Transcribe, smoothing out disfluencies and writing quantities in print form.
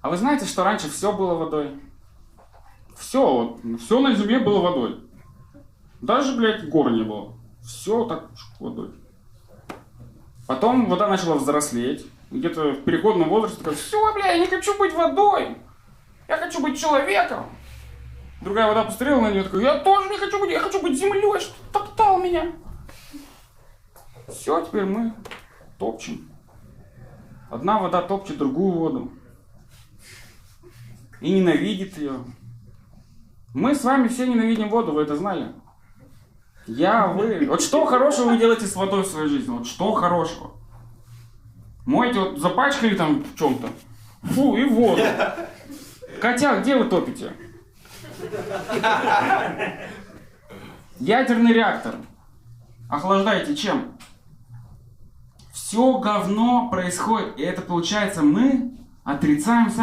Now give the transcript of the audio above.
А вы знаете, что раньше все было водой? Все на земле было водой. Даже, блядь, гор не было. Все так водой. Потом вода начала взрослеть. Где-то в переходном возрасте такая: все, бля, я не хочу быть водой. Я хочу быть человеком. Другая вода посмотрела на нее, такая: я тоже не хочу быть, я хочу быть землей, что ты топтал меня. Все, теперь мы топчем. Одна вода топчет другую воду. И ненавидит ее. Мы с вами все ненавидим воду, вы это знали? Я, вы. Вот что хорошего вы делаете с водой в своей жизни? Вот что хорошего? Моете, вот запачкали там в чем-то. Фу, и воду. Котя, где вы топите? Ядерный реактор. Охлаждаете чем? Все говно происходит. И это получается мы отрицаем сами.